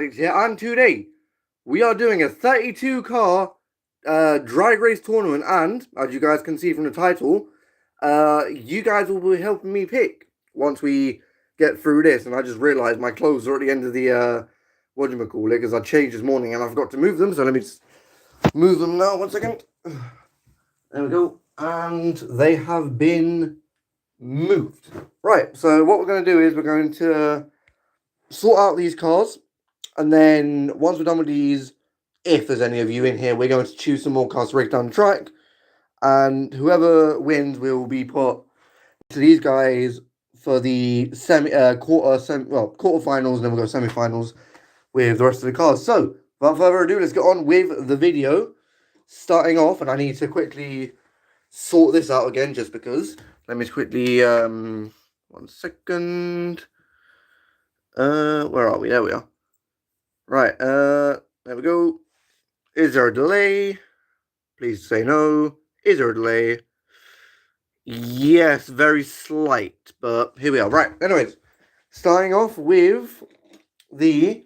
Addict here, and today we are doing a 32 car drag race tournament, and as you guys can see from the title, you guys will be helping me pick once we get through this. And I just realized my clothes are at the end of the whatchamacallit, because I changed this morning and I forgot to move them, so let me just move them now. 1 second. There we go, and they have been moved. Right, so what we're going to do is we're going to sort out these cars, and then once we're done with these, if there's any of you in here, we're going to choose some more cars to race down the track, and whoever wins will be put to these guys for the quarterfinals, and then we'll go semi-finals with the rest of the cars. So without further ado, let's get on with the video. Starting off, and I need to quickly sort this out again just because. Let me quickly 1 second. Where are we? There we are. Right, there we go. Is there a delay? Please say no. Is there a delay? Yes, very slight, but here we are. Right, anyways, starting off with the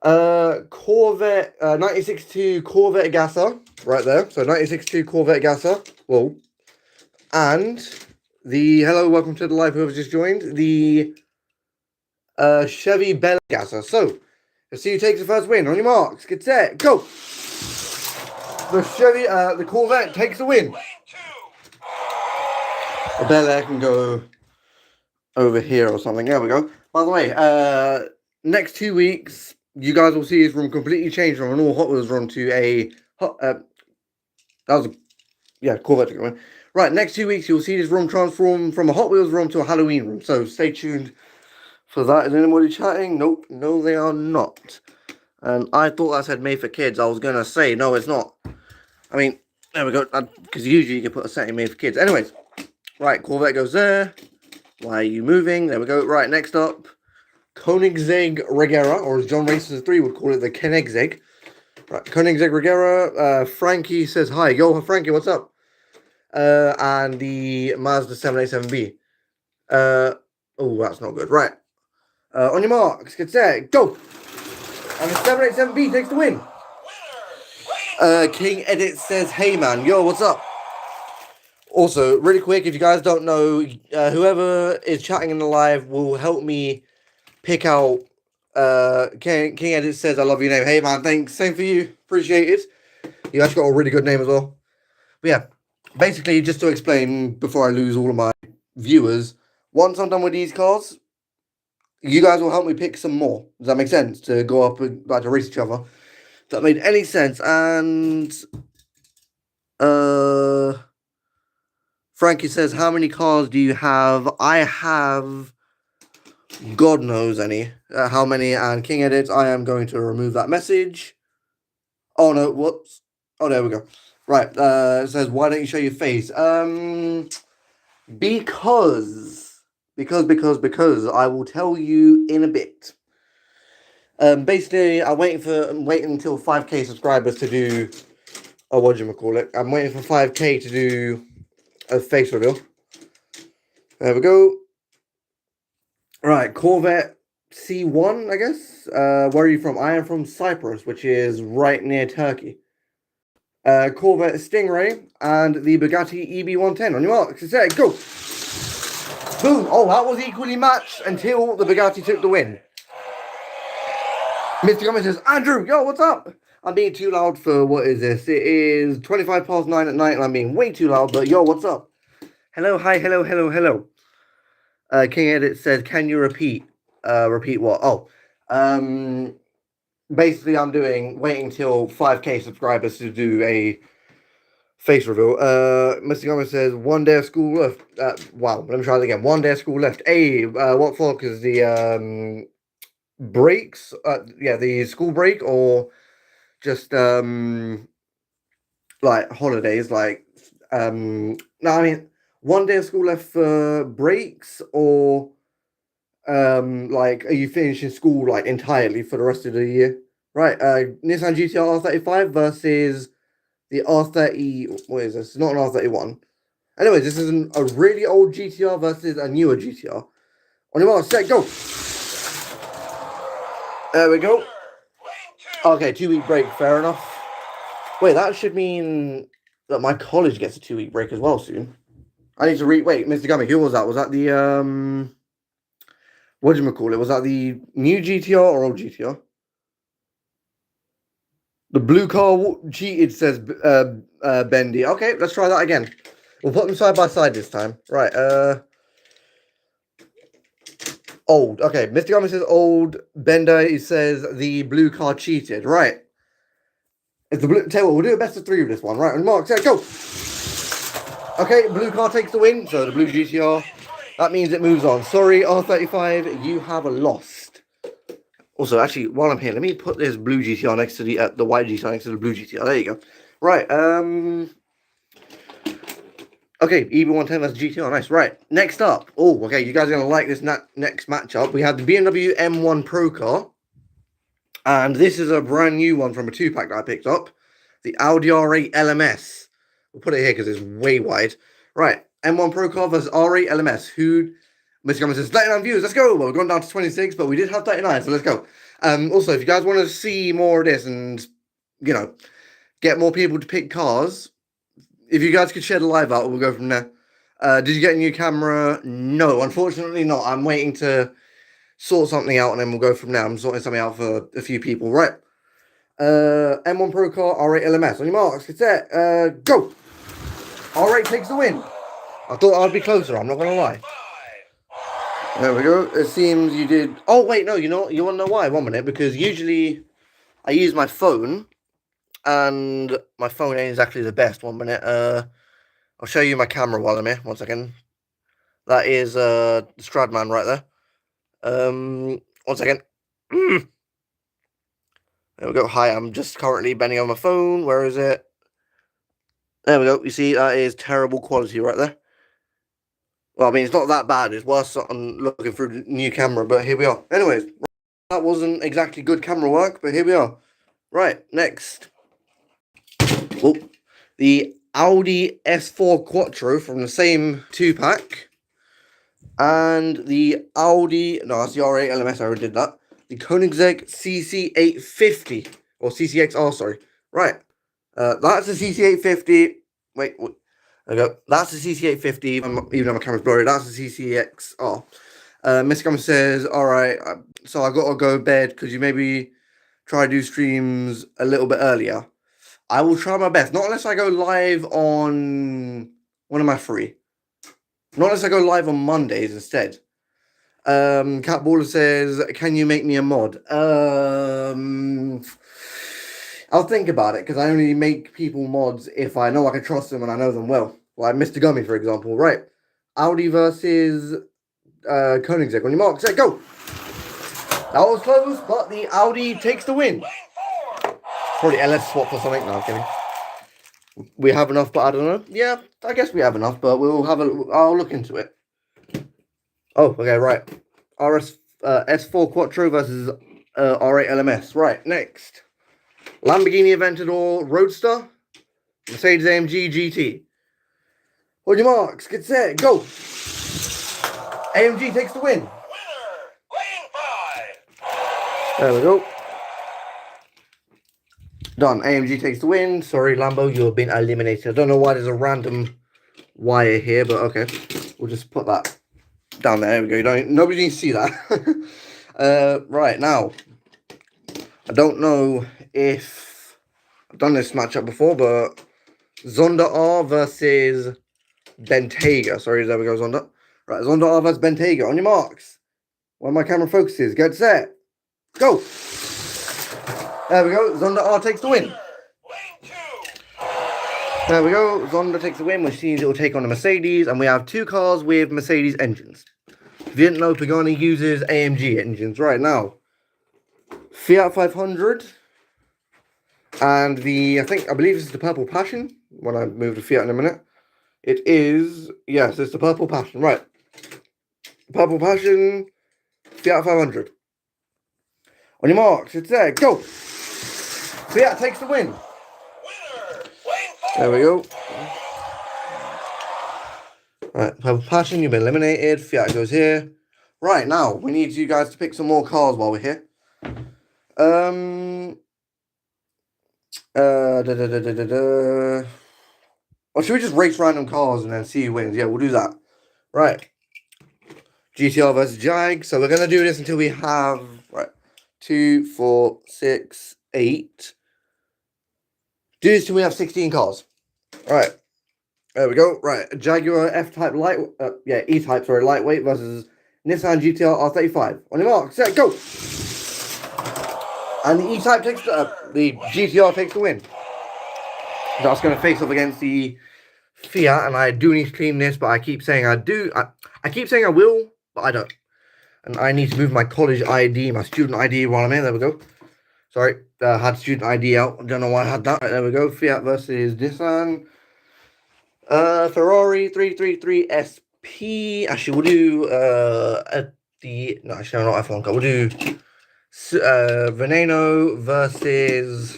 Corvette 1962 Corvette Gasser right there. So 1962 Corvette Gasser. Whoa. And the welcome to the live, whoever's just joined, the Chevy Bel Air Gasser. So let's see who takes the first win. On your marks, get set, go. The Corvette takes the win. The Bel Air can go over here or something. There we go. By the way, next 2 weeks, you guys will see this room completely changed from an all Hot Wheels room to a Corvette took the win. Right, next 2 weeks, you'll see this room transform from a Hot Wheels room to a Halloween room. So stay tuned for that. Is anybody chatting? Nope. No, they are not. And I thought that said made for kids. I was going to say, no, it's not. I mean, there we go. Because usually you can put a setting made for kids. Anyways, right, Corvette goes there. Why are you moving? There we go. Right, next up, Koenigsegg Regera, or as John Racers 3 would call it, the Koenigsegg. Right, Koenigsegg Regera. Frankie says hi. Yo, Frankie, what's up? And the Mazda 787B. Oh, that's not good. Right. On your marks, get set, go. And the 787B takes the win. King Edit says, hey man, yo, what's up? Also, really quick, if you guys don't know, whoever is chatting in the live will help me pick out. King Edit says, I love your name. Hey man, thanks. Same for you. Appreciate it. You actually got a really good name as well. But yeah, basically, just to explain before I lose all of my viewers, once I'm done with these cars, you guys will help me pick some more. Does that make sense? To go up and like to race each other. If that made any sense. And Frankie says, how many cars do you have? I have God knows any. How many? And King Edits, I am going to remove that message. Oh no, whoops. Oh, there we go. Right, it says, why don't you show your face? Because I will tell you in a bit. Basically, I'm waiting until 5k subscribers to do I'm waiting for 5k to do a face reveal. There we go. Right, Corvette C1, I guess. Where are you from? I am from Cyprus, which is right near Turkey. Corvette Stingray and the Bugatti EB110. On your marks, get set, go. Boom. Oh, that was equally matched until the Bugatti took the win. Mr. Gomez says, Andrew, yo, what's up? I'm being too loud for, what is this? It is 9:25 at night, and I'm being way too loud, but yo, what's up? Hello, hi, hello, hello, hello. King Edit says, can you repeat? Repeat what? Oh, basically, I'm waiting till 5k subscribers to do a face reveal. Mr. Gomez says, 1 day of school left. Wow, let me try that again. 1 day of school left. Hey, what for? Because the breaks, the school break, or just like holidays, like no, I mean 1 day of school left for breaks, or like are you finishing school like entirely for the rest of the year? Right, Nissan GTR R35 versus the R30. What is this? Not an R31. Anyways, this is a really old GTR versus a newer GTR. On your mark, set, go. There we go. Okay, 2-week break, fair enough. Wait, that should mean that my college gets a 2-week break as well soon. I need to wait, Mr. Gummy, who was that? Was that the, what do you call it? Was that the new GTR or old GTR? The blue car cheated, says Bendy. Okay, let's try that again. We'll put them side by side this time. Right, old. Okay, Mr. Gummy says old. Bender says the blue car cheated. Right. It's the blue. Tell you what, we'll do a best of 3 with this one. Right, and Mark, go. Okay, blue car takes the win. So the blue GTR. That means it moves on. Sorry, R35, you have lost. Also, actually, while I'm here, let me put this blue GTR next to the white GTR next to the blue GTR. There you go. Right. Okay, EB110 versus GTR. Nice. Right. Next up. Oh, okay. You guys are gonna like this next matchup. We have the BMW M1 Pro car. And this is a brand new one from a 2-pack that I picked up. The Audi R8 LMS. We'll put it here because it's way wide. Right. M1 Pro car versus R8 LMS. Who... Mr. Gummy says, 39 views. Let's go. Well, we've gone down to 26, but we did have 39, so let's go. Also, if you guys want to see more of this and, you know, get more people to pick cars, if you guys could share the live out, we'll go from there. Did you get a new camera? No, unfortunately not. I'm waiting to sort something out and then we'll go from there. I'm sorting something out for a few people. Right. M1 Pro car, R8 LMS. On your marks, get set, go. R8 takes the win. I thought I'd be closer, I'm not going to lie. There we go. It seems you did... Oh, wait, no, you want to know why? 1 minute. Because usually I use my phone and my phone ain't exactly the best. 1 minute. I'll show you my camera while I'm here. 1 second. That is the Stradman right there. 1 second. There we go. Hi, I'm just currently bending on my phone. Where is it? There we go. You see, that is terrible quality right there. Well, I mean, it's not that bad. It's worse on looking through the new camera, but here we are. Anyways, that wasn't exactly good camera work, but here we are. Right, next. Oh, the Audi S4 Quattro from the same 2-pack. And the Audi... No, that's the R8 LMS. I already did that. The Koenigsegg CC850. Or CCXR, sorry. Right. That's the CC850. Wait. There we go. That's the CC850, even though my camera's blurry. That's the CCXR. Mr. Gummy says, alright, so I got to go to bed. Could you maybe try to do streams a little bit earlier? I will try my best. Not unless I go live on... When am I free? Not unless I go live on Mondays instead. Cat Baller says, can you make me a mod? I'll think about it, because I only make people mods if I know I can trust them and I know them well. Like Mr. Gummy, for example. Right. Audi versus Koenigsegg. On your mark, set, go! That was close, but the Audi takes the win. Probably LS swap or something. No, I'm kidding. We have enough, but I don't know. Yeah, I guess we have enough, but I'll look into it. Oh, okay, right. S4 Quattro versus R8 LMS. Right, next. Lamborghini Aventador Roadster, Mercedes AMG GT. On your marks, get set, go! AMG takes the win. Winner, lane 5. There we go. Done. AMG takes the win. Sorry, Lambo, you have been eliminated. I don't know why there's a random wire here, but okay. We'll just put that down there. There we go. Nobody needs to see that. Right, now. I don't know if I've done this matchup before, but Zonda R versus Bentayga. Sorry, there we go, Zonda. Right, Zonda R versus Bentayga. On your marks. Where my camera focuses. Get set. Go. There we go. Zonda R takes the win. There we go. Zonda takes the win, which means it will take on the Mercedes. And we have 2 cars with Mercedes engines. If you didn't know, Pagani uses AMG engines. Right, now. Fiat 500. And I believe this is the Purple Passion. When I move the Fiat in a minute. It is, yes, it's the Purple Passion. Right. Purple Passion, Fiat 500. On your marks, it's there, go! Fiat takes the win. There we go. Right, Purple Passion, you've been eliminated. Fiat goes here. Right, now, we need you guys to pick some more cars while we're here. Or should we just race random cars and then see who wins? Yeah, we'll do that. Right. GTR versus Jag. So we're gonna do this until we have 2, 4, 6, 8. Do this till we have 16 cars. Right. There we go. Right. Jaguar F-Type light. E-Type. Sorry, lightweight versus Nissan GTR R35. On your mark, set, go. And the E-Type takes the GTR takes the win. That's going to face off against the Fiat, and I do need to clean this, but I keep saying I do. I keep saying I will, but I don't. And I need to move my college ID, my student ID while I'm in. There we go. Sorry, I had student ID out. I don't know why I had that. Right, there we go. Fiat versus Nissan. Ferrari 333 SP. Actually, we'll do no, actually, not F1 car. We'll do Veneno versus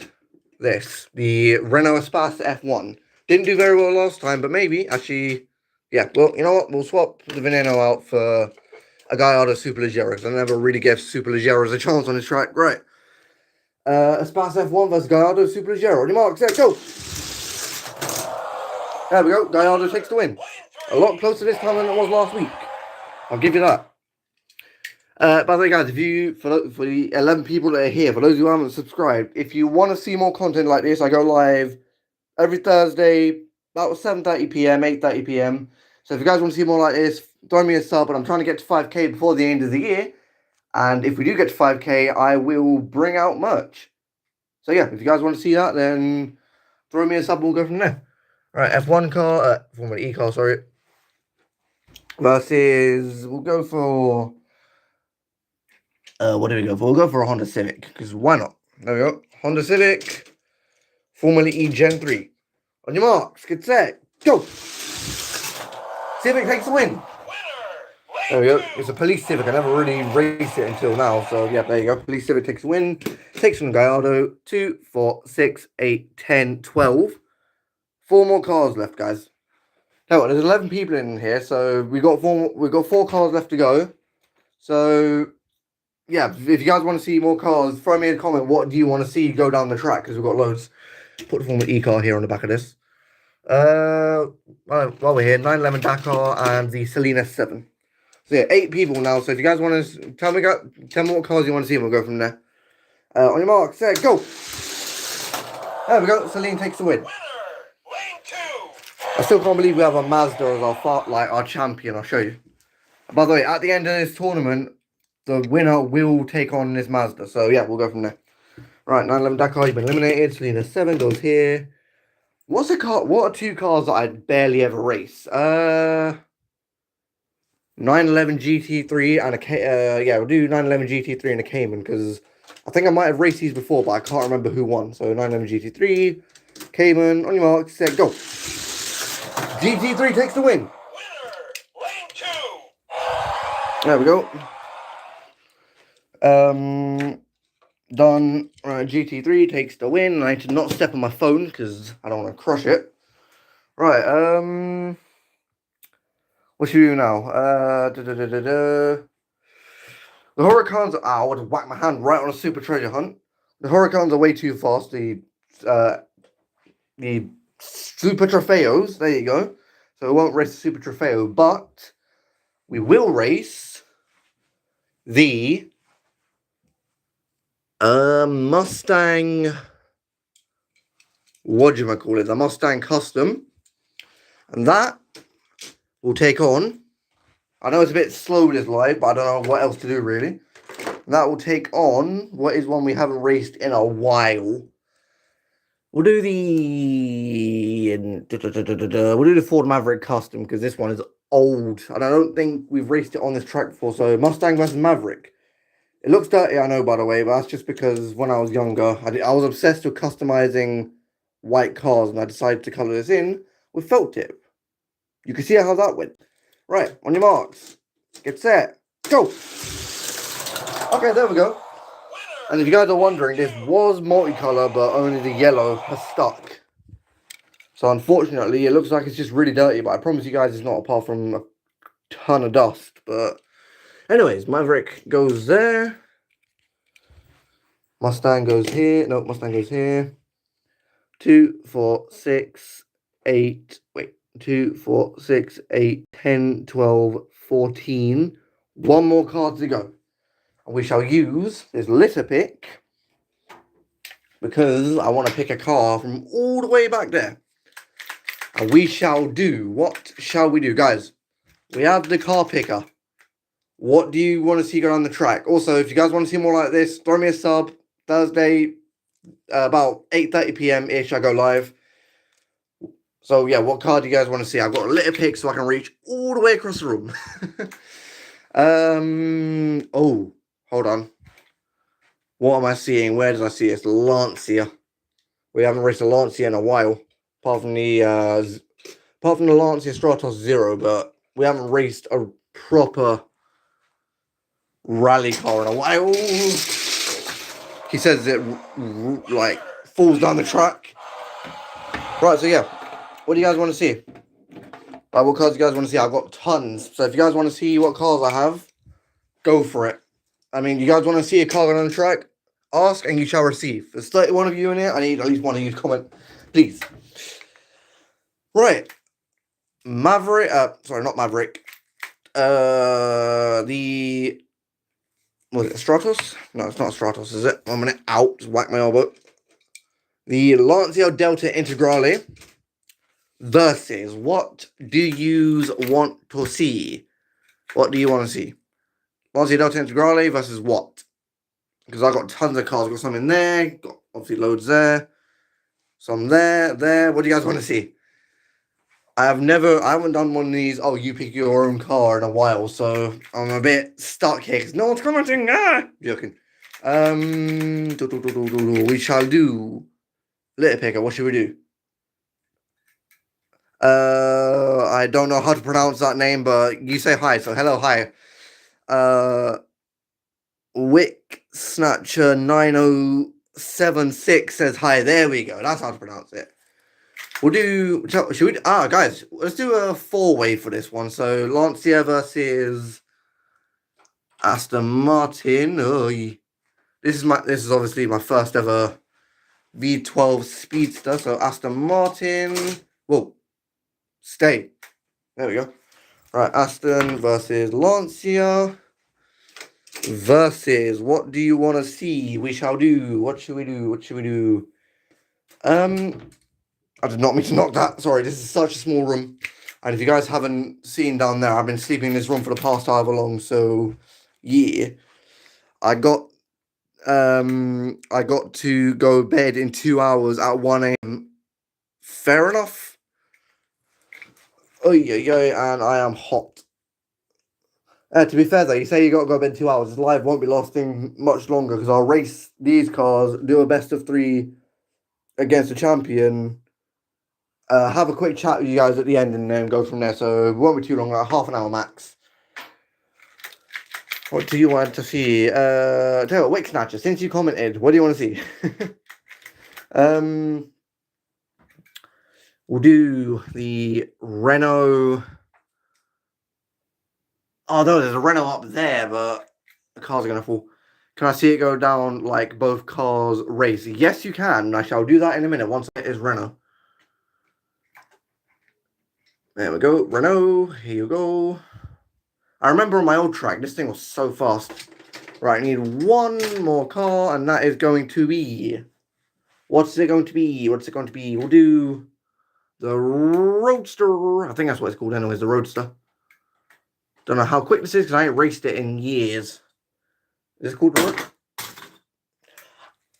the Renault Espace F1. Didn't do very well last time, but maybe actually, yeah. Well, you know what? We'll swap the Veneno out for a Gallardo Superleggero, because I never really gave Superleggeros a chance on this track. Right. Espace F1 versus Gallardo Superleggero. On your mark, set, go. There we go. Gallardo takes the win. A lot closer this time than it was last week. I'll give you that. By the way, guys, if you for the 11 people that are here, for those who haven't subscribed, if you want to see more content like this, I go live every Thursday about 7:30 p.m., 8:30 p.m. So if you guys want to see more like this, throw me a sub. But I'm trying to get to 5K before the end of the year. And if we do get to 5K, I will bring out merch. So yeah, if you guys want to see that, then throw me a sub and we'll go from there. Right, F1 car, Formula E car, sorry. Versus, we'll go for, what do we go for? We'll go for a Honda Civic, because why not? There we go. Honda Civic, Formula E Gen 3. On your marks, get set, go! Civic takes the win. There we go. It's a police Civic. I never really raced it until now. So, yeah, there you go. Police Civic takes the win. Takes from Gallardo. 2, 4, 6, 8, 10, 12. 4 more cars left, guys. Now, there's 11 people in here, so we got 4 cars left to go. So, yeah, if you guys want to see more cars, throw me a comment. What do you want to see go down the track? Because we've got loads. Put the Formula E car here on the back of this. While we're here, 911 Dakar and the Selena 7. So yeah, 8 people now. So if you guys want to tell me what cars you want to see, and we'll go from there. On your mark, set, go. There we go. Celine takes the win. I still can't believe we have a Mazda as our champion. I'll show you. By the way, at the end of this tournament, the winner will take on this Mazda. So yeah, we'll go from there. Right, 911 Dakar, you've been eliminated. Selena 7 goes here. What's a car? What are 2 cars that I barely ever race? 911 GT3 and a we'll do 911 GT3 and a Cayman, because I think I might have raced these before, but I can't remember who won. So 911 GT3, Cayman, on your mark, set, go. GT3 takes the win. There we go. Done. Right, GT3 takes the win. I need to not step on my phone because I don't want to crush it. Right, what should we do now? The Huracans are... I would have whacked my hand right on a super treasure hunt. The Huracans are way too fast. The Super Trofeos, there you go. So we won't race the Super Trofeo, but we will race the Mustang, what do you call it? The Mustang Custom. And that will take on, I know it's a bit slow this live, but I don't know what else to do really. That will take on what is one we haven't raced in a while. We'll do the Ford Maverick Custom, because this one is old and I don't think we've raced it on this track before. So Mustang versus Maverick. It looks dirty, I know, by the way, but that's just because when I was younger, I was obsessed with customizing white cars, and I decided to colour this in with felt tip. You can see how that went. Right, on your marks, get set, go. Okay, there we go. And if you guys are wondering, this was multicolour, but only the yellow has stuck. So unfortunately, it looks like it's just really dirty, but I promise you guys it's not, apart from a ton of dust. But anyways, Maverick goes there. Mustang goes here. No, Mustang goes here. 2, 4, 6, 8. Wait. 2, 4, 6, 8, 10, 12, 14. One more card to go. And we shall use this litter pick because I want to pick a car from all the way back there. And we shall do. What shall we do? Guys, we have the car picker. What do you want to see go on the track? Also, if you guys want to see more like this, throw me a sub. Thursday, about 8:30 p.m.-ish, I go live. So, yeah, what car do you guys want to see? I've got a litter pick so I can reach all the way across the room. Oh, hold on. What am I seeing? Where did I see it? It's Lancia. We haven't raced a Lancia in a while. Apart from the Lancia Stratos Zero, but we haven't raced a proper rally car in a while. He says it like falls down the track. Right, so yeah, what do you guys want to see? What cars do you guys want to see? I've got tons. So if you guys want to see what cars I have, go for it. I mean, you guys want to see a car on the track? Ask and you shall receive. There's 31 of you in here. I need at least one of you to comment, please. Right. Maverick. Sorry, not Maverick. The... Was it a Stratos? No, it's not a Stratos, is it? 1 minute. Out. Just whack my elbow. The Lancia Delta Integrale versus what do you want to see? What do you want to see? Lancia Delta Integrale versus what? Because I've got tons of cars. I've got some in there. Got obviously loads there. Some there. What do you guys want to see? I haven't done one of these, oh, you pick your own car in a while, so I'm a bit stuck here because no one's commenting. Joking. We shall do litter picker. What should we do? I don't know how to pronounce that name, but you say hi, so hello, hi. Wick Snatcher 9076 says hi. There we go. That's how to pronounce it. We'll do, should we, guys, let's do a 4-way for this one. So, Lancia versus Aston Martin. This is obviously my first ever V12 Speedster. So, Aston Martin. Whoa. Stay. There we go. Right, Aston versus Lancia. Versus, what do you want to see? We shall do. What should we do? I did not mean to knock that. Sorry, this is such a small room. And if you guys haven't seen down there, I've been sleeping in this room for the past however long. So, yeah. I got to go bed in 2 hours at 1 a.m. Fair enough. And I am hot. To be fair, though, you say you got to go to bed 2 hours. This live won't be lasting much longer because I'll race these cars, do a best of 3 against the champion. Have a quick chat with you guys at the end and then go from there. So it won't be too long, like half an hour max. What do you want to see? Tell you what, Wick Snatcher, since you commented, what do you want to see? We'll do the Renault. Oh no, there's a Renault up there, but the cars are going to fall. Can I see it go down like both cars race? Yes, you can. I shall do that in a minute once it is Renault. There we go. Renault. Here you go. I remember on my old track, this thing was so fast. Right, I need one more car, and that is going to be... What's it going to be? We'll do the Roadster. I think that's what it's called anyways, the Roadster. Don't know how quick this is, because I ain't raced it in years. Is it called the Roadster?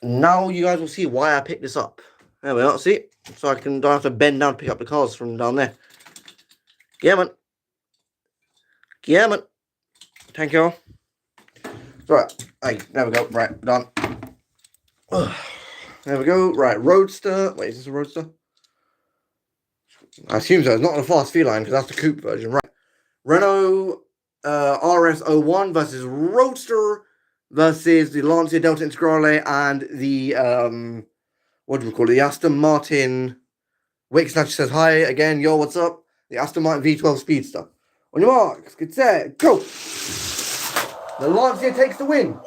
Now you guys will see why I picked this up. There we are, see? So I don't have to bend down to pick up the cars from down there. Yeah, man. Thank you all. Right. Hey, there we go. Right, done. There we go. Right, Roadster. Wait, is this a Roadster? I assume so. It's not a fast feline because that's the coupe version. Right. Renault RS01 versus Roadster versus the Lancia Delta Integrale and the, what do we call it? The Aston Martin. Wick Snatcher says hi again. Yo, what's up? The Aston Martin V12 Speedster. On your marks, get set, go! The Lancia takes the win.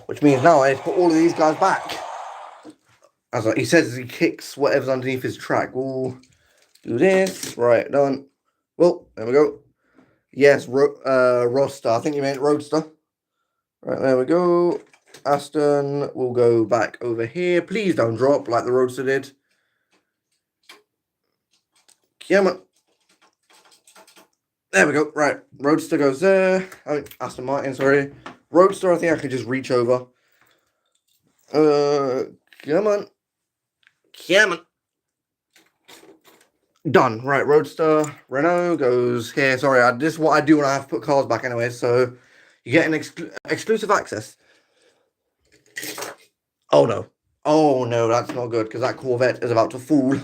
which means now I put all of these guys back. As he says, he kicks whatever's underneath his track. We'll do this. Right, done. Well, there we go. Yes, Roadster. I think you meant Roadster. Right, there we go. Aston will go back over here. Please don't drop like the Roadster did. Come on. There we go. Right, Roadster goes there. I mean, Aston Martin, sorry. Roadster, I think I could just reach over. Come on. Come on. Done. Right, Roadster. Renault goes here. Sorry, this is what I do when I have to put cars back anyway, so you get an exclusive access. Oh, no. Oh, no, that's not good, because that Corvette is about to fool.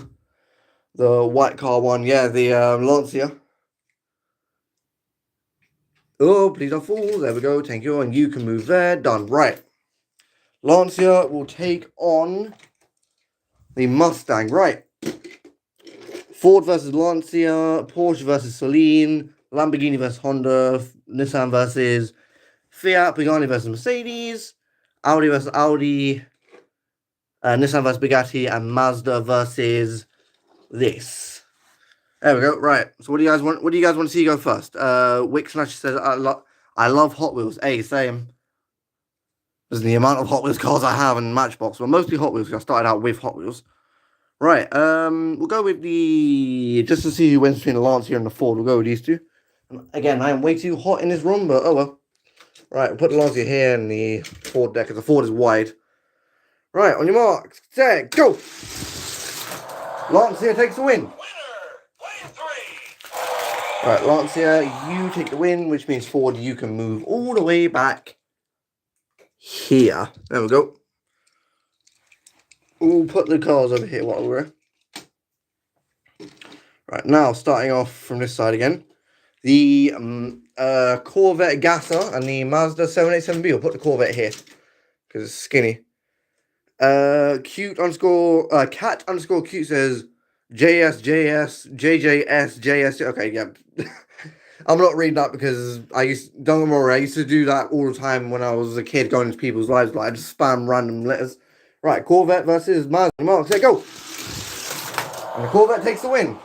The white car one, yeah, the Lancia. Oh, please don't fall. There we go. Thank you. And you can move there. Done. Right. Lancia will take on the Mustang. Right. Ford versus Lancia. Porsche versus Celine. Lamborghini versus Honda. Nissan versus Fiat. Pagani versus Mercedes. Audi versus Audi. Nissan versus Bugatti. And Mazda versus this. There we go. Right. So what do you guys want? What do you guys want to see go first? Wick Slash says I love Hot Wheels. Hey, same. There's the amount of Hot Wheels cars I have in Matchbox. Well, mostly Hot Wheels. I started out with Hot Wheels. Right. We'll go with the just to see who wins between the Lancia and the Ford. We'll go with these two. And again, I am way too hot in this room, but oh well. Right. We'll put the Lancia here and the Ford there because the Ford is wide. Right. On your marks, set, go. Lancia takes the win. Right, Lancia, you take the win, which means Ford, you can move all the way back here. There we go. We'll put the cars over here while we're... Right, now, starting off from this side again. The Corvette Gasser and the Mazda 787B. We'll put the Corvette here, because it's skinny. Cat underscore cute says... JS, JJS, JS. Okay, yeah. I'm not reading that because don't worry, I used to do that all the time when I was a kid going into people's lives. Like, I just spam random letters. Right, Corvette versus Mazda. Marks, there go. And the Corvette takes the win.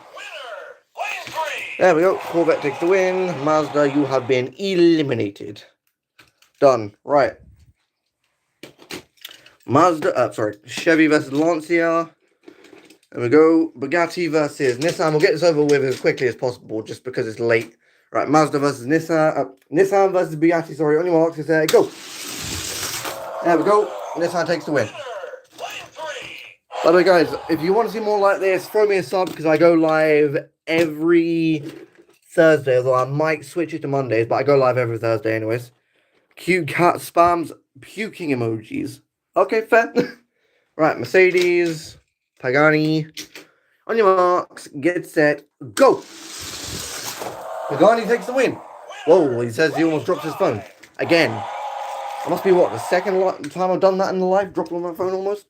There we go. Corvette takes the win. Mazda, you have been eliminated. Done. Right. Chevy versus Lancia. There we go. Bugatti versus Nissan. We'll get this over with as quickly as possible just because it's late. Right, Mazda versus Nissan. Nissan versus Bugatti. Sorry, on your marks. There you go. There we go. Nissan takes the win. By the way, guys, if you want to see more like this, throw me a sub because I go live every Thursday. Although I might switch it to Mondays, but I go live every Thursday anyways. Cute cat spams puking emojis. Okay, fair. Right, Mercedes... Pagani, on your marks, get set, go! Pagani takes the win. Whoa, he says he almost drops his phone. Again. That must be, what, the second time I've done that in the live? Dropped on my phone almost?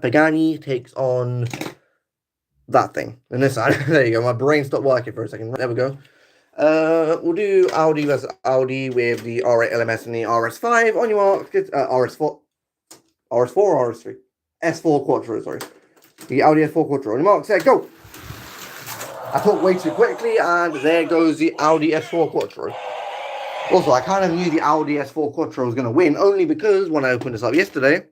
Pagani takes on that thing. And this side, there you go. My brain stopped working for a second. There we go. We'll do Audi versus Audi with the R8 LMS and the RS5. On your marks, get RS4. RS4 or RS3? S4 Quattro, sorry. The Audi S4 Quattro. On your marks, there, go! I talked way too quickly, and there goes the Audi S4 Quattro. Also, I kind of knew the Audi S4 Quattro was going to win, only because when I opened this up yesterday,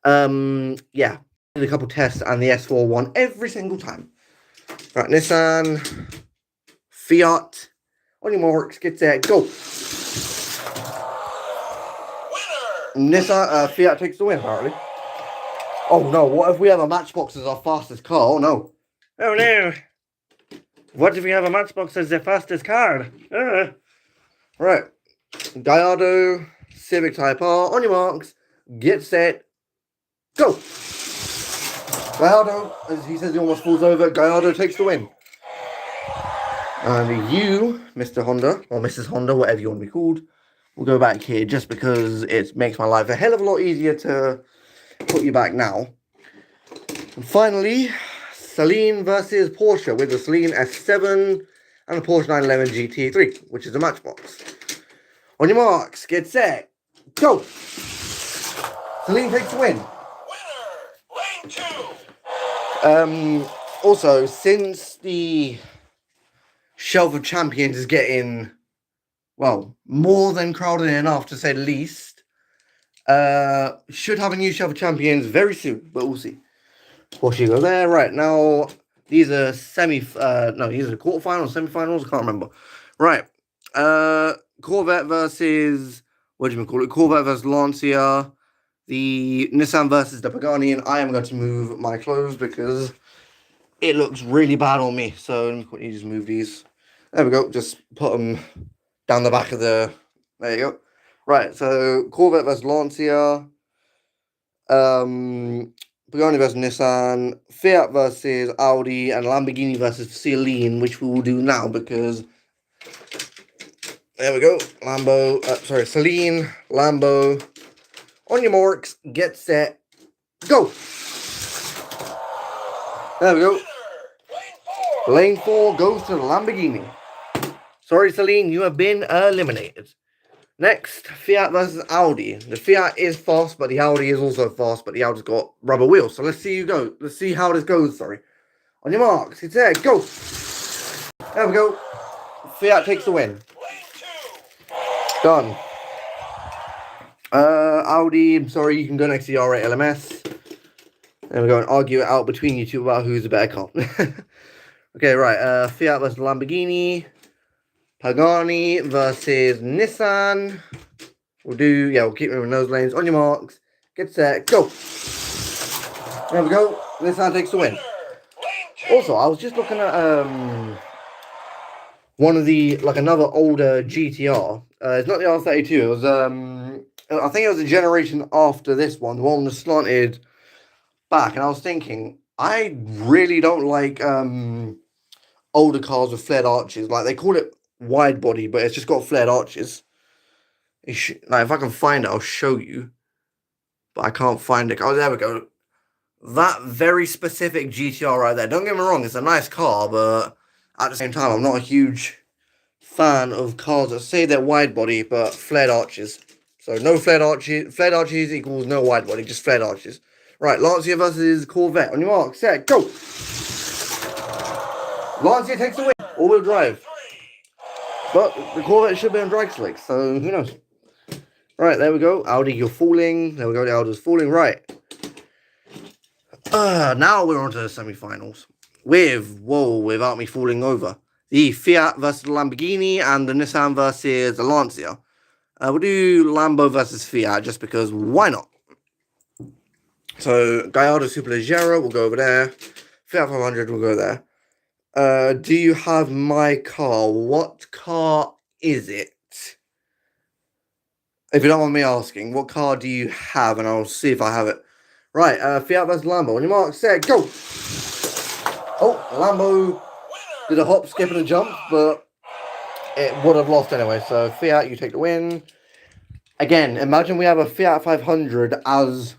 yeah, did a couple tests, and the S4 won every single time. Right, Nissan, Fiat, on your marks, get there, go! Nissan, Fiat takes the win, apparently. Oh no, what if we have a Matchbox as our fastest car? Oh no. Oh no. What if we have a Matchbox as the fastest car? Right. Gallardo, Civic Type R, on your marks, get set, go. Gallardo, as he says he almost falls over, Gallardo takes the win. And you, Mr. Honda, or Mrs. Honda, whatever you want to be called, will go back here just because it makes my life a hell of a lot easier to put you back now. And finally, Celine versus Porsche with the Celine S7 and the Porsche 911 GT3, which is a Matchbox. On your marks, get set, go! Celine takes the win. Winner, lane 2. Also, since the Shelf of Champions is getting, well, more than crowded enough to say the least, should have a new Shelf of Champions very soon, but we'll see. What should go there? Right, now, these are these are quarterfinals, semi-finals, I can't remember. Right, Corvette versus, what do you call it? Corvette versus Lancia, the Nissan versus the Pagani, and I am going to move my clothes because it looks really bad on me. So let me quickly just move these. There we go. Just put them down the back of the. There you go. Right. So Corvette versus Lancia. Pagani versus Nissan. Fiat versus Audi, and Lamborghini versus Celine, which we will do now because. There we go. Celine, Lambo. On your marks, get set, go. There we go. Lane 4 goes to the Lamborghini. Sorry, Celine, you have been eliminated. Next, Fiat versus Audi. The Fiat is fast, but the Audi is also fast, but the Audi's got rubber wheels. So let's see you go. Let's see how this goes, sorry. On your marks, it's there, go. There we go. Fiat takes the win. Done. Audi, I'm sorry, you can go next to the R8 LMS. And we're going to argue it out between you two about who's a better car. Okay, right. Fiat versus Lamborghini. Pagani versus Nissan. We'll keep moving those lanes. On your marks. Get set. Go. There we go. Nissan takes the win. Also, I was just looking at one of the, another older GTR. It's not the R32. It was, I think it was a generation after this one. The one with the slanted back. And I was thinking, I really don't like older cars with flared arches. Like, they call it wide body, but it's just got flared arches. If I can find it, I'll show you. But I can't find it. Oh, there we go. That very specific GTR right there. Don't get me wrong, it's a nice car, but at the same time, I'm not a huge fan of cars that say they're wide body, but flared arches. So no flared arches. Flared arches equals no wide body, just flared arches. Right, Lancia versus Corvette. On your mark, set, go! Lancia takes the win. All-wheel drive. But the Corvette should be on drag slicks, so who knows? Right, there we go. Audi, you're falling. There we go, the Audi's falling. Right. Now we're on to the semi-finals. Without me falling over, the Fiat versus the Lamborghini and the Nissan versus the Lancia. We'll do Lambo versus Fiat just because why not? So Gallardo Superleggero will go over there. Fiat 500 will go there. Do you have my car? What car is it? If you don't mind me asking, what car do you have? And I'll see if I have it. Right, Fiat versus Lambo. On your mark, set, go! Oh, Lambo did a hop, skip, and a jump, but it would have lost anyway. So Fiat, you take the win. Again, imagine we have a Fiat 500 as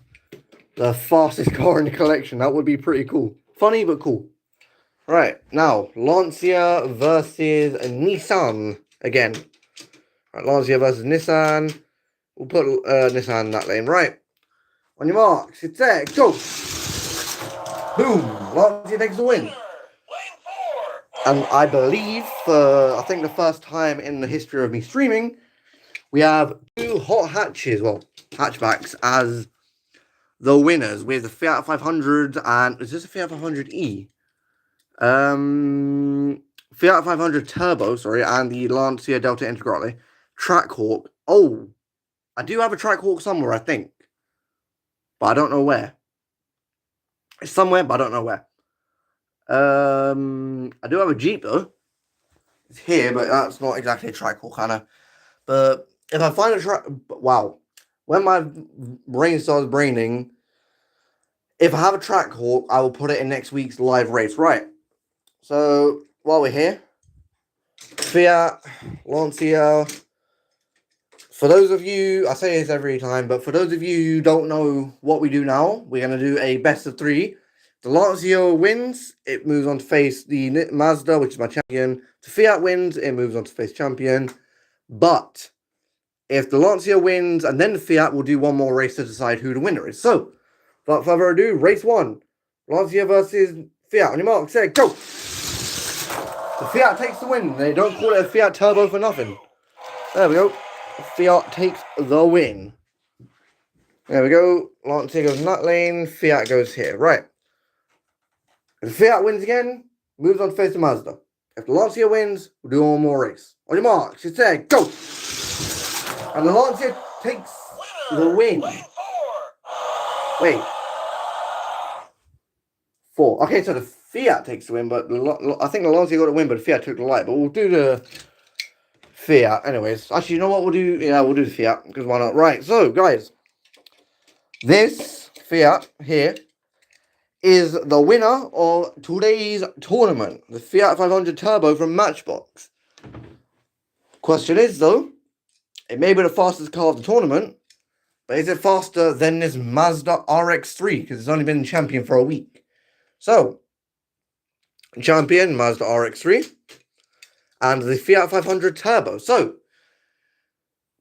the fastest car in the collection. That would be pretty cool. Funny, but cool. Right, now, Lancia versus Nissan again. Right, Lancia versus Nissan. We'll put Nissan in that lane. Right. On your marks, it's there, go! Boom! Lancia takes the win. And I believe, I think the first time in the history of me streaming, we have two hot hatches, well, hatchbacks, as the winners with the Fiat 500 and, is this a Fiat 500e? Fiat 500 Turbo, sorry, and the Lancia Delta Integrale. Trackhawk. Oh, I do have a Trackhawk somewhere, I think. But I don't know where. It's somewhere, but I don't know where. I do have a Jeep, though. It's here, but that's not exactly a Trackhawk, kind of. But if I find a track... Wow. When my brain starts braining, if I have a Trackhawk, I will put it in next week's live race. Right. So, while we're here, Fiat, Lancia... For those of you, I say this every time, but for those of you who don't know what we do now, we're going to do a best of 3. The Lancia wins, it moves on to face the Mazda, which is my champion. The Fiat wins, it moves on to face champion. But if the Lancia wins and then the Fiat, we'll do one more race to decide who the winner is. So, without further ado, race 1. Lancia versus Fiat. On your mark, set, go! The Fiat takes the win. They don't call it a Fiat Turbo for nothing. There we go. Fiat takes the win. There we go. Lancia goes in that lane. Fiat goes here. Right. If the Fiat wins again, moves on to face the Mazda. If the Lancia wins, we'll do one more race. On your marks, it's there, go! And the Lancia takes the win. Wait. 4. Okay, so the Fiat takes the win, but I think the Lancia got the win, but the Fiat took the light. But we'll do the Fiat anyways. Actually, you know what we'll do? Yeah, we'll do the Fiat, because why not? Right, so, guys. This Fiat here is the winner of today's tournament. The Fiat 500 Turbo from Matchbox. Question is, though, it may be the fastest car of the tournament, but is it faster than this Mazda RX-3? Because it's only been champion for a week. So, champion, Mazda RX-3, and the Fiat 500 Turbo. So,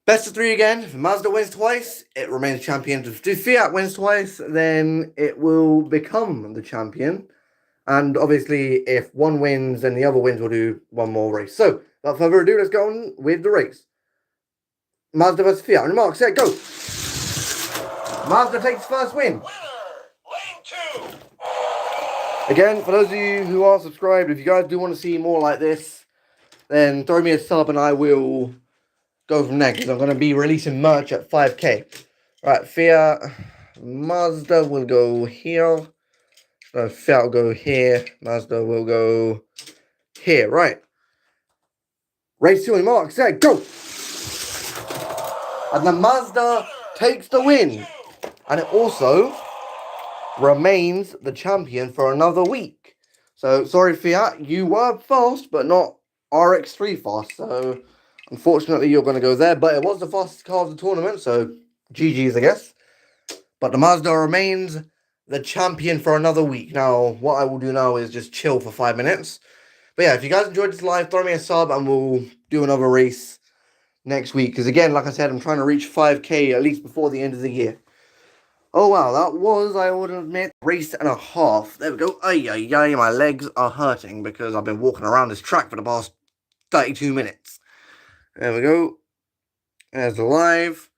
best of 3 again. If Mazda wins twice, it remains champion. If the Fiat wins twice, then it will become the champion. And obviously, if one wins, then the other wins, will do one more race. So, without further ado, let's go on with the race. Mazda versus Fiat. On your mark, set, go! Mazda takes first win. Lane 2. Again, for those of you who are subscribed, if you guys do want to see more like this, then throw me a sub and I will go from there, because I'm going to be releasing merch at 5k. Right, Fiat, Mazda will go here. No, Fiat will go here. Mazda will go here. Right. Race 2 on your mark, set, go! And the Mazda takes the win. And it also remains the champion for another week. So, sorry Fiat, you were fast, but not RX-3 fast. So, unfortunately, you're going to go there. But it was the fastest car of the tournament, so GG's, I guess. But the Mazda remains the champion for another week. Now, what I will do now is just chill for 5 minutes. But yeah, if you guys enjoyed this live, throw me a sub and we'll do another race next week. Because again, like I said, I'm trying to reach 5k at least before the end of the year. Oh wow, that was, I would admit, race and a half. There we go. Ay, ay, ay, my legs are hurting because I've been walking around this track for the past 32 minutes. There we go. There's the live.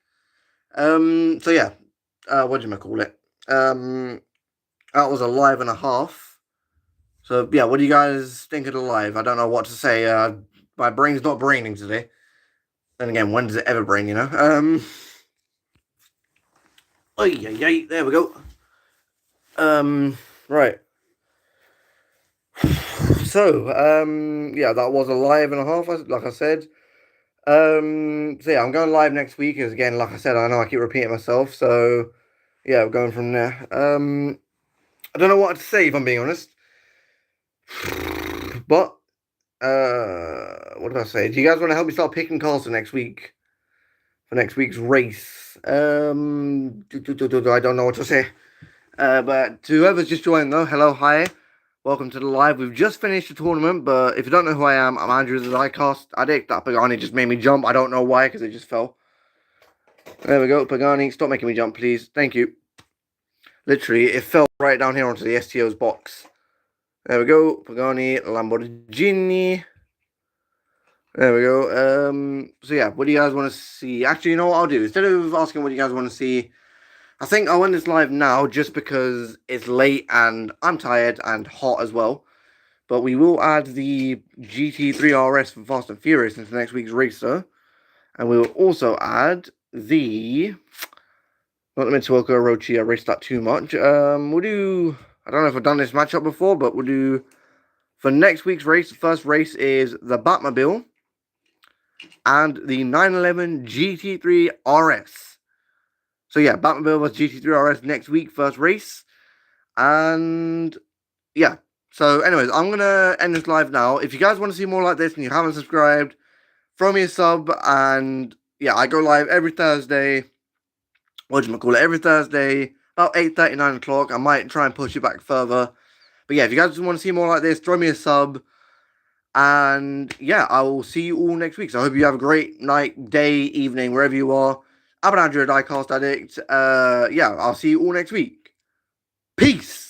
So yeah, what do you call it? That was a live and a half. So yeah, what do you guys think of the live? I don't know what to say. My brain's not braining today. Then again, when does it ever brain, you know? Oh yeah, there we go. Right. So, yeah, that was a live and a half, like I said. So yeah, I'm going live next week, because again, like I said, I know I keep repeating myself, so yeah, we're going from there. I don't know what to say, if I'm being honest. But, what did I say? Do you guys want to help me start picking cars for next week? For next week's race? I don't know what to say. But to whoever's just joined though, hello, hi. Welcome to the live. We've just finished the tournament, but if you don't know who I am, I'm Andrew the diecast addict. That Pagani just made me jump. I don't know why, because it just fell. There we go, Pagani. Stop making me jump, please. Thank you. Literally, it fell right down here onto the STO's box. There we go, Pagani, Lamborghini. There we go. So yeah, what do you guys want to see? Actually, you know what I'll do? Instead of asking what you guys want to see, I think I'll end this live now, just because it's late and I'm tired and hot as well. But we will add the GT3 RS from Fast and Furious into next week's racer. And we will also add the... Not the Mitsuoka Orochi, I raced that too much. We'll do... I don't know if I've done this matchup before, but we'll do... For next week's race, the first race is the Batmobile and the 911 GT3 RS. So yeah, Batmobile vs GT3 RS next week, first race. And yeah. So anyways, I'm going to end this live now. If you guys want to see more like this and you haven't subscribed, throw me a sub. And yeah, I go live every Thursday. What do you call it? Every Thursday, about 8:30, 9 o'clock. I might try and push it back further. But yeah, if you guys want to see more like this, throw me a sub. And yeah, I will see you all next week. So I hope you have a great night, day, evening, wherever you are. I've been Andrew, a diecast addict. Yeah, I'll see you all next week. Peace.